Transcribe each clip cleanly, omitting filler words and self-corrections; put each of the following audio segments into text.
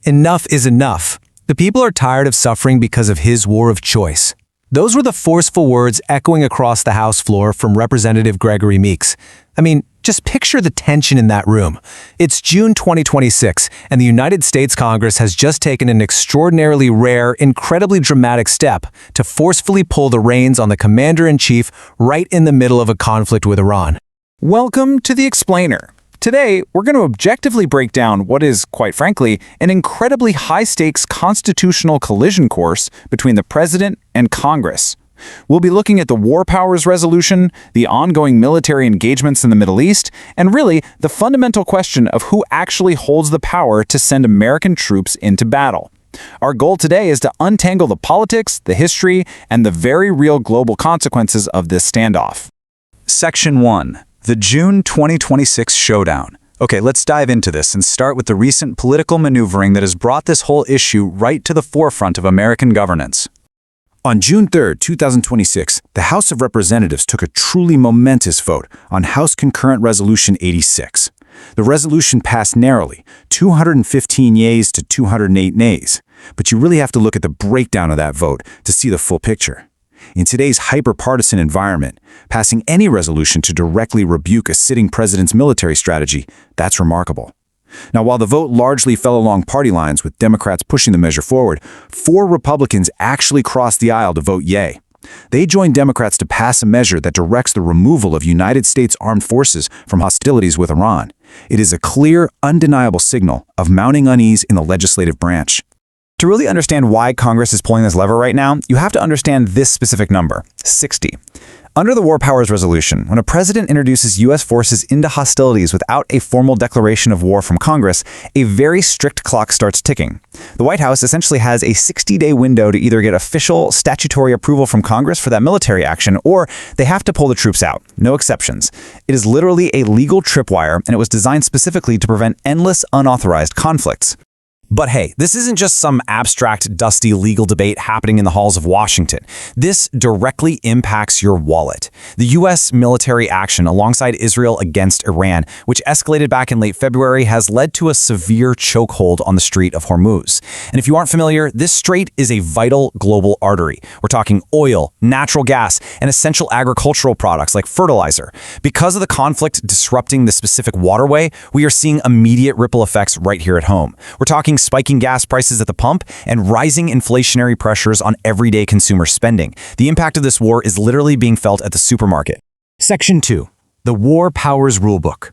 Enough is enough. The people are tired of suffering because of his war of choice. Those were the forceful words echoing across the House floor from Representative Gregory Meeks. I mean, just picture the tension in that room. It's June 2026, and the United States Congress has just taken an extraordinarily rare, incredibly dramatic step to forcefully pull the reins on the commander-in-chief right in the middle of a conflict with Iran. Welcome to The Explainer. Today, we're going to objectively break down what is, quite frankly, an incredibly high-stakes constitutional collision course between the president and Congress. We'll be looking at the War Powers Resolution, the ongoing military engagements in the Middle East, and really, the fundamental question of who actually holds the power to send American troops into battle. Our goal today is to untangle the politics, the history, and the very real global consequences of this standoff. Section 1. The June 2026 Showdown. Okay, let's dive into this and start with the recent political maneuvering that has brought this whole issue right to the forefront of American governance. On June 3, 2026, the House of Representatives took a truly momentous vote on House Concurrent Resolution 86. The resolution passed narrowly, 215 yeas to 208 nays. But you really have to look at the breakdown of that vote to see the full picture. In today's hyper-partisan environment, passing any resolution to directly rebuke a sitting president's military strategy, that's remarkable. Now, while the vote largely fell along party lines with Democrats pushing the measure forward, 4 Republicans actually crossed the aisle to vote yay. They joined Democrats to pass a measure that directs the removal of United States armed forces from hostilities with Iran. It is a clear, undeniable signal of mounting unease in the legislative branch. To really understand why Congress is pulling this lever right now, you have to understand this specific number, 60. Under the War Powers Resolution, when a president introduces U.S. forces into hostilities without a formal declaration of war from Congress, a very strict clock starts ticking. The White House essentially has a 60-day window to either get official statutory approval from Congress for that military action, or they have to pull the troops out. No exceptions. It is literally a legal tripwire, and it was designed specifically to prevent endless unauthorized conflicts. But hey, this isn't just some abstract, dusty legal debate happening in the halls of Washington. This directly impacts your wallet. The U.S. military action alongside Israel against Iran, which escalated back in late February, has led to a severe chokehold on the Strait of Hormuz. And if you aren't familiar, this strait is a vital global artery. We're talking oil, natural gas, and essential agricultural products like fertilizer. Because of the conflict disrupting the specific waterway, we are seeing immediate ripple effects right here at home. We're talking spiking gas prices at the pump and rising inflationary pressures on everyday consumer spending. The impact of this war is literally being felt at the supermarket. Section 2. The War Powers Rulebook.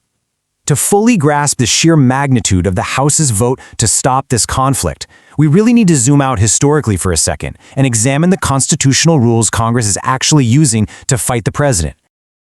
To fully grasp the sheer magnitude of the House's vote to stop this conflict, we really need to zoom out historically for a second and examine the constitutional rules Congress is actually using to fight the president.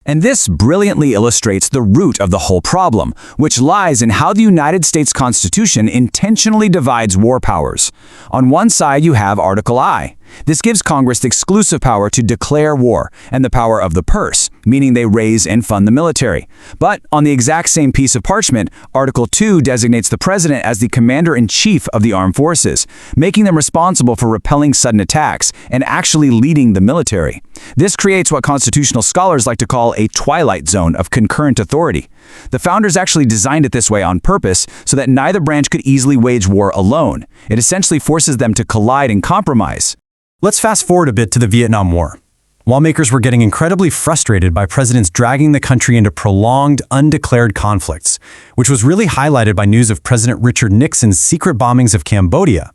And this brilliantly illustrates the root of the whole problem, which lies in how the United States Constitution intentionally divides war powers. On one side, you have Article I. This gives Congress the exclusive power to declare war and the power of the purse, meaning they raise and fund the military. But on the exact same piece of parchment, Article II designates the president as the commander-in-chief of the armed forces, making them responsible for repelling sudden attacks and actually leading the military. This creates what constitutional scholars like to call a twilight zone of concurrent authority. The founders actually designed it this way on purpose so that neither branch could easily wage war alone. It essentially forces them to collide and compromise. Let's fast forward a bit to the Vietnam War. Lawmakers were getting incredibly frustrated by presidents dragging the country into prolonged, undeclared conflicts, which was really highlighted by news of President Richard Nixon's secret bombings of Cambodia.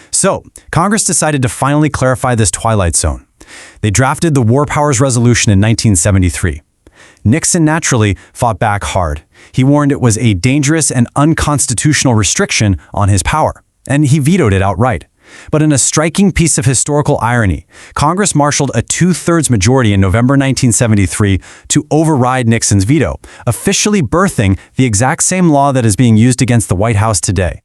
So, Congress decided to finally clarify this twilight zone. They drafted the War Powers Resolution in 1973. Nixon naturally fought back hard. He warned it was a dangerous and unconstitutional restriction on his power, and he vetoed it outright. But in a striking piece of historical irony, Congress marshaled a 2/3 majority in November 1973 to override Nixon's veto, officially birthing the exact same law that is being used against the White House today.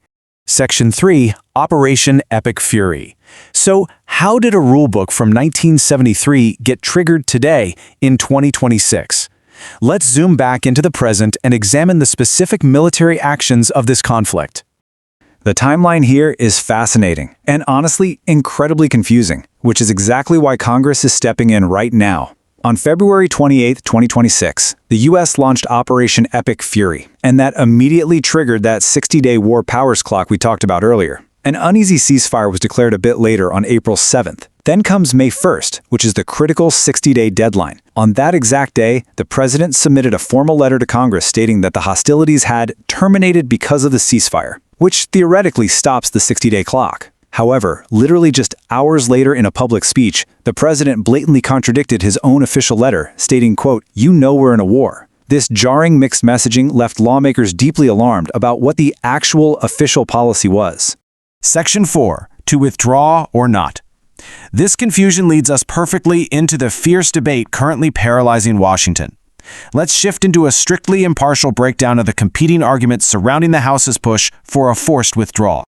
Section 3. Operation Epic Fury. So, how did a rulebook from 1973 get triggered today in 2026? Let's zoom back into the present and examine the specific military actions of this conflict. The timeline here is fascinating and honestly incredibly confusing, which is exactly why Congress is stepping in right now. On February 28, 2026, the U.S. launched Operation Epic Fury, and that immediately triggered that 60-day war powers clock we talked about earlier. An uneasy ceasefire was declared a bit later on April 7th. Then comes May 1st, which is the critical 60-day deadline. On that exact day, the president submitted a formal letter to Congress stating that the hostilities had terminated because of the ceasefire, which theoretically stops the 60-day clock. However, literally just hours later in a public speech, the president blatantly contradicted his own official letter, stating, quote, "You know we're in a war." This jarring mixed messaging left lawmakers deeply alarmed about what the actual official policy was. Section 4. To withdraw or not. This confusion leads us perfectly into the fierce debate currently paralyzing Washington. Let's shift into a strictly impartial breakdown of the competing arguments surrounding the House's push for a forced withdrawal.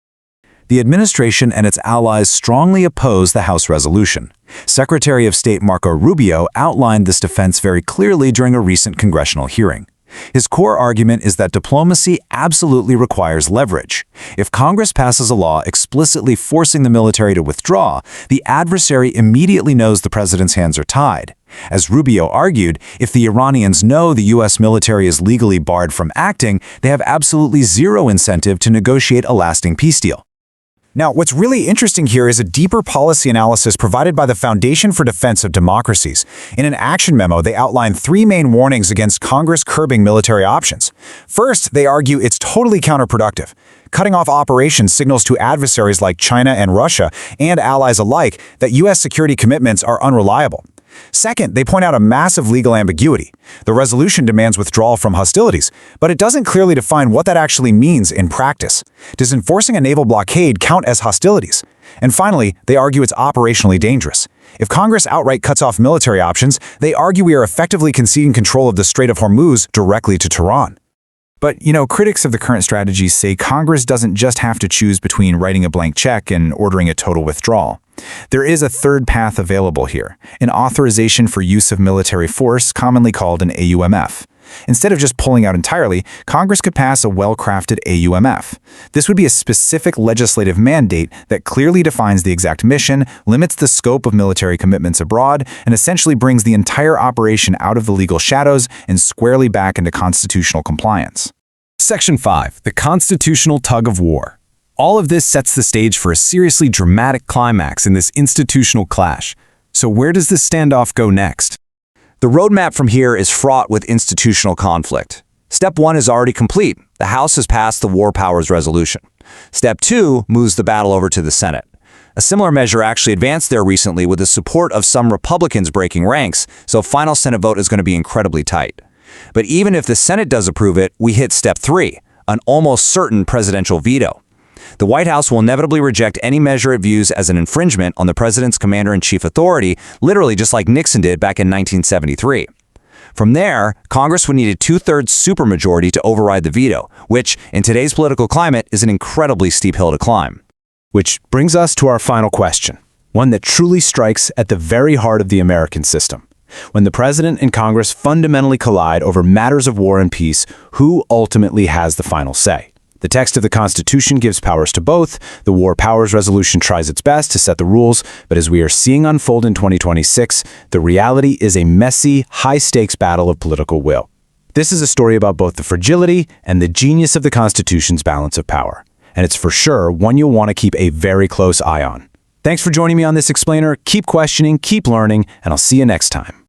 The administration and its allies strongly oppose the House resolution. Secretary of State Marco Rubio outlined this defense very clearly during a recent congressional hearing. His core argument is that diplomacy absolutely requires leverage. If Congress passes a law explicitly forcing the military to withdraw, the adversary immediately knows the president's hands are tied. As Rubio argued, if the Iranians know the U.S. military is legally barred from acting, they have absolutely zero incentive to negotiate a lasting peace deal. Now, what's really interesting here is a deeper policy analysis provided by the Foundation for Defense of Democracies. In an action memo, they outline 3 main warnings against Congress curbing military options. First, they argue it's totally counterproductive. Cutting off operations signals to adversaries like China and Russia, and allies alike, that U.S. security commitments are unreliable. Second, they point out a massive legal ambiguity. The resolution demands withdrawal from hostilities, but it doesn't clearly define what that actually means in practice. Does enforcing a naval blockade count as hostilities? And finally, they argue it's operationally dangerous. If Congress outright cuts off military options, they argue we are effectively conceding control of the Strait of Hormuz directly to Tehran. But, critics of the current strategy say Congress doesn't just have to choose between writing a blank check and ordering a total withdrawal. There is a third path available here, an authorization for use of military force, commonly called an AUMF. Instead of just pulling out entirely, Congress could pass a well-crafted AUMF. This would be a specific legislative mandate that clearly defines the exact mission, limits the scope of military commitments abroad, and essentially brings the entire operation out of the legal shadows and squarely back into constitutional compliance. Section 5. The constitutional tug of war. All of this sets the stage for a seriously dramatic climax in this institutional clash. So where does this standoff go next? The roadmap from here is fraught with institutional conflict. Step 1 is already complete. The House has passed the War Powers Resolution. Step 2 moves the battle over to the Senate. A similar measure actually advanced there recently with the support of some Republicans breaking ranks, so final Senate vote is going to be incredibly tight. But even if the Senate does approve it, we hit Step 3, an almost certain presidential veto. The White House will inevitably reject any measure it views as an infringement on the president's commander-in-chief authority, literally just like Nixon did back in 1973. From there, Congress would need a 2/3 supermajority to override the veto, which, in today's political climate, is an incredibly steep hill to climb. Which brings us to our final question, one that truly strikes at the very heart of the American system. When the president and Congress fundamentally collide over matters of war and peace, who ultimately has the final say? The text of the Constitution gives powers to both. The War Powers Resolution tries its best to set the rules, but as we are seeing unfold in 2026, the reality is a messy, high-stakes battle of political will. This is a story about both the fragility and the genius of the Constitution's balance of power. And it's for sure one you'll want to keep a very close eye on. Thanks for joining me on this explainer. Keep questioning, keep learning, and I'll see you next time.